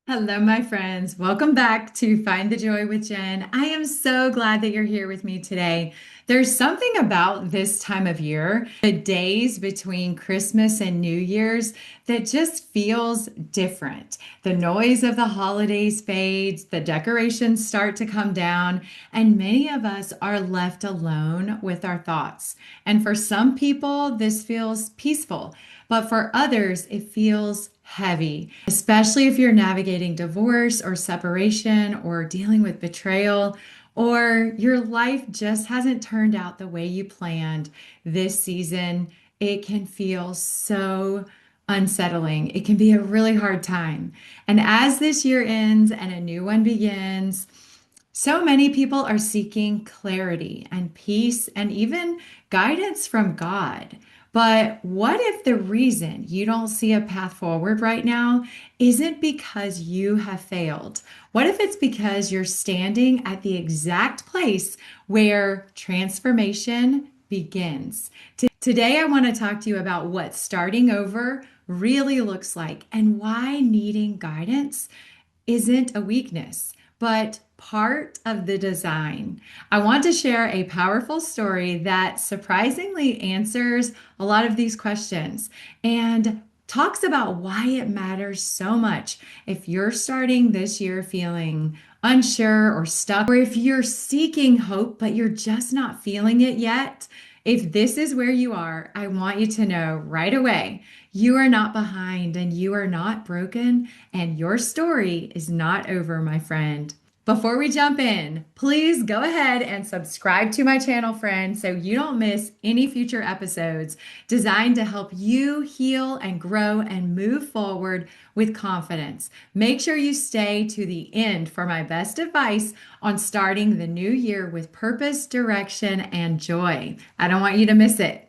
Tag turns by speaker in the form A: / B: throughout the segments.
A: Hello, my friends. Welcome back to Find the Joy with Jen. I am so glad that you're here with me today. There's something about this time of year, the days between Christmas and New Year's, that just feels different. The noise of the holidays fades, the decorations start to come down, and many of us are left alone with our thoughts. And for some people, this feels peaceful. But for others, it feels heavy, especially if you're navigating divorce or separation or dealing with betrayal, or your life just hasn't turned out the way you planned this season. It can feel so unsettling. It can be a really hard time. And as this year ends and a new one begins, so many people are seeking clarity and peace and even guidance from God. But what if the reason you don't see a path forward right now isn't because you have failed? What if it's because you're standing at the exact place where transformation begins? Today, I want to talk to you about what starting over really looks like and why needing guidance isn't a weakness, but part of the design. I want to share a powerful story that surprisingly answers a lot of these questions and talks about why it matters so much if you're starting this year feeling unsure or stuck, or if you're seeking hope but you're just not feeling it yet. If this is where you are, I want you to know right away you are not behind and you are not broken, and your story is not over, my friend. Before we jump in, please go ahead and subscribe to my channel, friend, so you don't miss any future episodes designed to help you heal and grow and move forward with confidence. Make sure you stay to the end for my best advice on starting the new year with purpose, direction, and joy. I don't want you to miss it.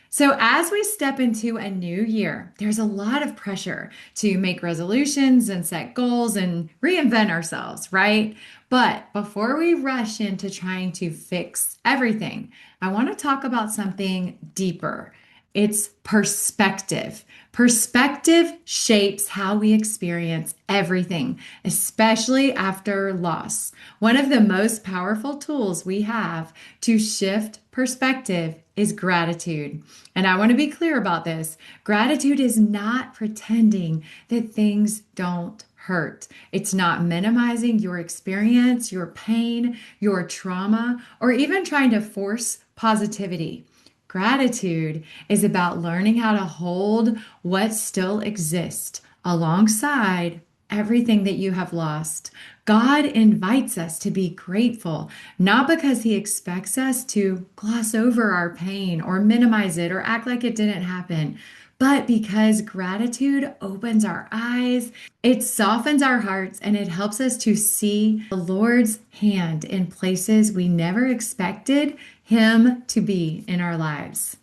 A: So, as we step into a new year, there's a lot of pressure to make resolutions and set goals and reinvent ourselves, right? But before we rush into trying to fix everything, I want to talk about something deeper. It's perspective. Perspective shapes how we experience everything, especially after loss. One of the most powerful tools we have to shift perspective is gratitude. And I want to be clear about this. Gratitude is not pretending that things don't hurt. It's not minimizing your experience, your pain, your trauma, or even trying to force positivity. Gratitude is about learning how to hold what still exists alongside everything that you have lost. God invites us to be grateful, not because He expects us to gloss over our pain or minimize it or act like it didn't happen, but because gratitude opens our eyes, it softens our hearts, and it helps us to see the Lord's hand in places we never expected Him to be in our lives.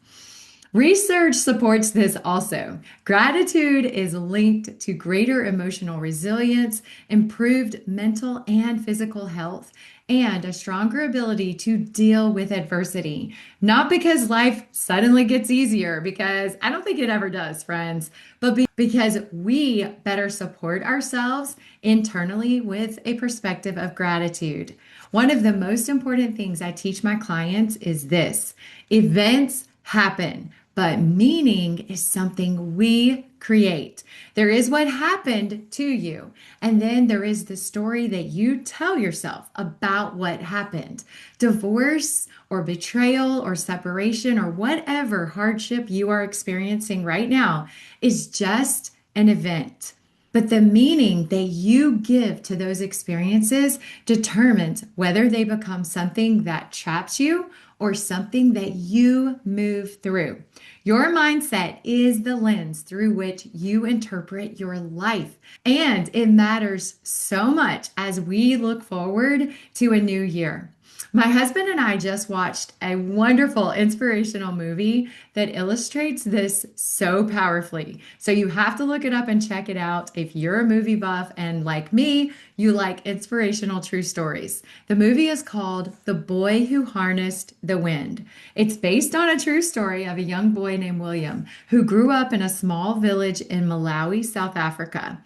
A: Research supports this also. Gratitude is linked to greater emotional resilience, improved mental and physical health, and a stronger ability to deal with adversity. Not because life suddenly gets easier, because I don't think it ever does, friends, but because we better support ourselves internally with a perspective of gratitude. One of the most important things I teach my clients is this: events happen, but meaning is something we create. There is what happened to you, and then there is the story that you tell yourself about what happened. Divorce or betrayal or separation or whatever hardship you are experiencing right now is just an event. But the meaning that you give to those experiences determines whether they become something that traps you or something that you move through. Your mindset is the lens through which you interpret your life. And it matters so much as we look forward to a new year. My husband and I just watched a wonderful inspirational movie that illustrates this so powerfully. So you have to look it up and check it out if you're a movie buff and, like me, you like inspirational true stories. The movie is called The Boy Who Harnessed the Wind. It's based on a true story of a young boy named William who grew up in a small village in Malawi, South Africa.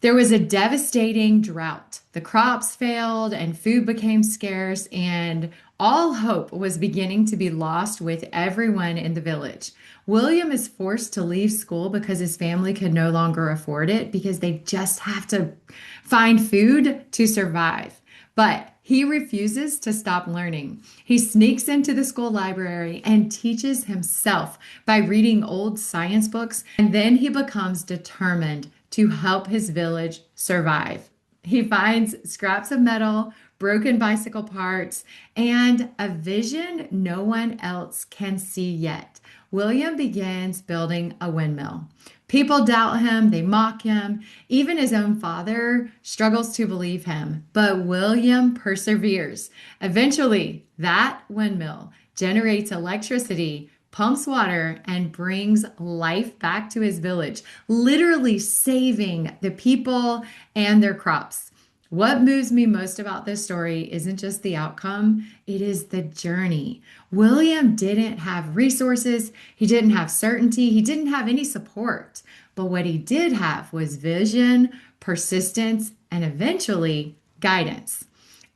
A: There was a devastating drought. The crops failed and food became scarce, and all hope was beginning to be lost with everyone in the village. William is forced to leave school because his family could no longer afford it because they just have to find food to survive. But he refuses to stop learning. He sneaks into the school library and teaches himself by reading old science books, and then he becomes determined to help his village survive. He finds scraps of metal, broken bicycle parts, and a vision no one else can see yet. William begins building a windmill. People doubt him, they mock him. Even his own father struggles to believe him, but William perseveres. Eventually, that windmill generates electricity, pumps water, and brings life back to his village, literally saving the people and their crops. What moves me most about this story isn't just the outcome, it is the journey. William didn't have resources, he didn't have certainty, he didn't have any support. But what he did have was vision, persistence, and eventually guidance.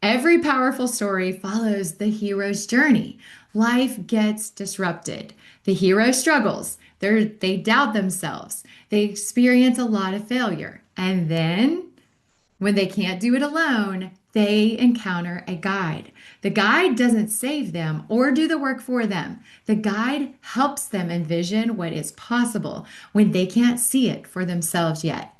A: Every powerful story follows the hero's journey. Life gets disrupted. The hero struggles. They doubt themselves. They experience a lot of failure. And then when they can't do it alone, they encounter a guide. The guide doesn't save them or do the work for them. The guide helps them envision what is possible when they can't see it for themselves yet.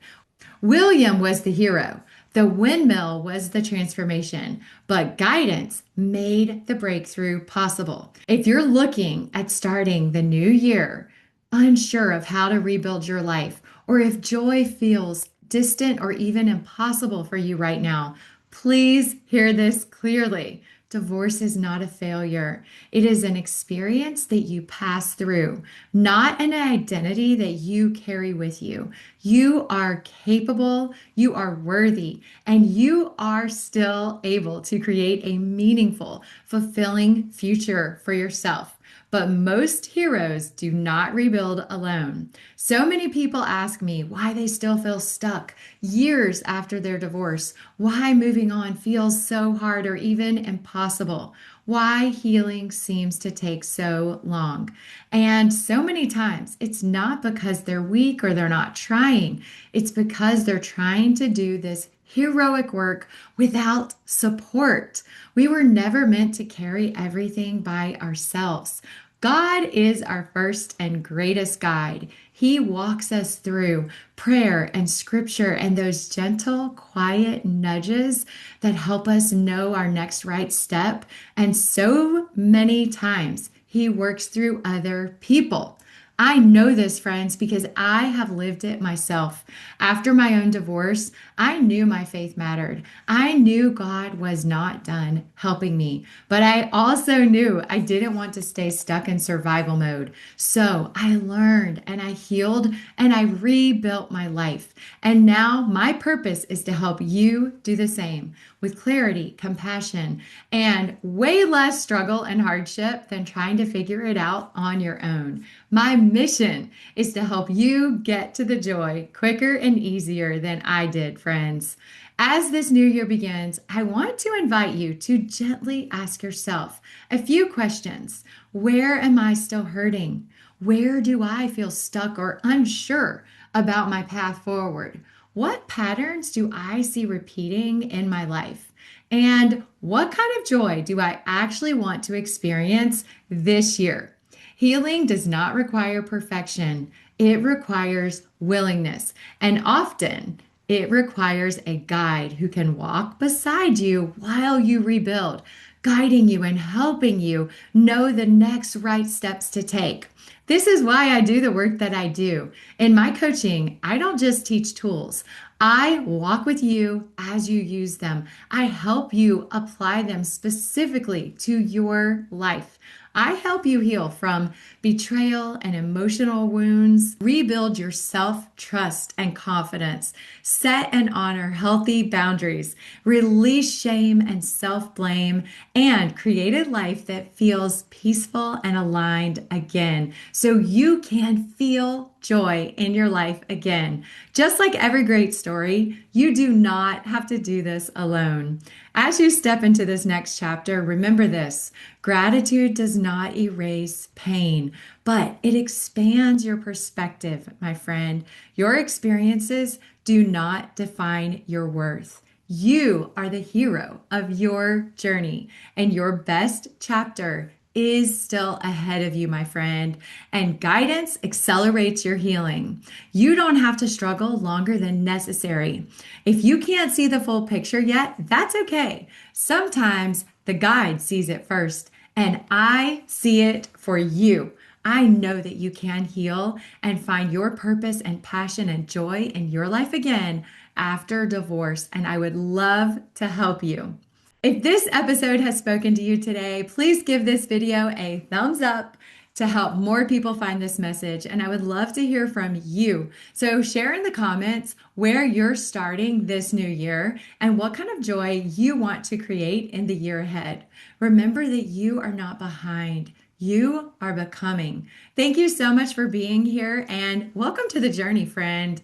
A: William was the hero. The windmill was the transformation, but guidance made the breakthrough possible. If you're looking at starting the new year, unsure of how to rebuild your life, or if joy feels distant or even impossible for you right now, please hear this clearly. Divorce is not a failure. It is an experience that you pass through, not an identity that you carry with you. You are capable, you are worthy, and you are still able to create a meaningful, fulfilling future for yourself. But most heroes do not rebuild alone. So many people ask me why they still feel stuck years after their divorce, why moving on feels so hard or even impossible, why healing seems to take so long. And so many times it's not because they're weak or they're not trying, it's because they're trying to do this heroic work without support. We were never meant to carry everything by ourselves. God is our first and greatest guide. He walks us through prayer and scripture and those gentle, quiet nudges that help us know our next right step. And so many times, He works through other people. I know this, friends, because I have lived it myself. After my own divorce, I knew my faith mattered. I knew God was not done helping me, but I also knew I didn't want to stay stuck in survival mode. So I learned and I healed and I rebuilt my life. And now my purpose is to help you do the same with clarity, compassion, and way less struggle and hardship than trying to figure it out on your own. My mission is to help you get to the joy quicker and easier than I did, friends. As this new year begins, I want to invite you to gently ask yourself a few questions. Where am I still hurting? Where do I feel stuck or unsure about my path forward? What patterns do I see repeating in my life? And what kind of joy do I actually want to experience this year? Healing does not require perfection. It requires willingness. And often it requires a guide who can walk beside you while you rebuild, guiding you and helping you know the next right steps to take. This is why I do the work that I do. In my coaching, I don't just teach tools. I walk with you as you use them. I help you apply them specifically to your life. I help you heal from betrayal and emotional wounds, rebuild your self-trust and confidence, set and honor healthy boundaries, release shame and self-blame, and create a life that feels peaceful and aligned again so you can feel joy in your life again. Just like every great story, you do not have to do this alone. As you step into this next chapter, remember this: gratitude does not erase pain, but it expands your perspective, my friend. Your experiences do not define your worth. You are the hero of your journey, and your best chapter is still ahead of you, my friend. And guidance accelerates your healing. You don't have to struggle longer than necessary. If you can't see the full picture yet, that's okay. Sometimes the guide sees it first, and I see it for you. I know that you can heal and find your purpose and passion and joy in your life again after divorce, and I would love to help you. If this episode has spoken to you today, please give this video a thumbs up to help more people find this message. And I would love to hear from you. So share in the comments where you're starting this new year and what kind of joy you want to create in the year ahead. Remember that you are not behind. You are becoming. Thank you so much for being here and welcome to the journey, friend.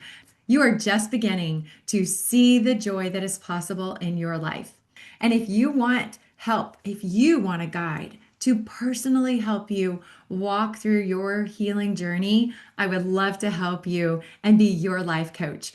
A: You are just beginning to see the joy that is possible in your life. And if you want help, if you want a guide to personally help you walk through your healing journey, I would love to help you and be your life coach.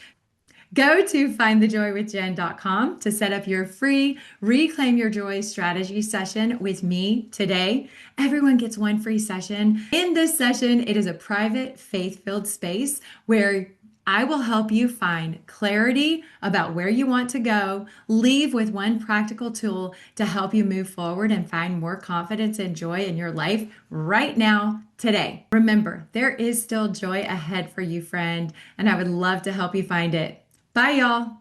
A: Go to findthejoywithjen.com to set up your free Reclaim Your Joy strategy session with me today. Everyone gets one free session. In this session, it is a private, faith-filled space where I will help you find clarity about where you want to go, leave with one practical tool to help you move forward and find more confidence and joy in your life right now, today. Remember, there is still joy ahead for you, friend, and I would love to help you find it. Bye, y'all.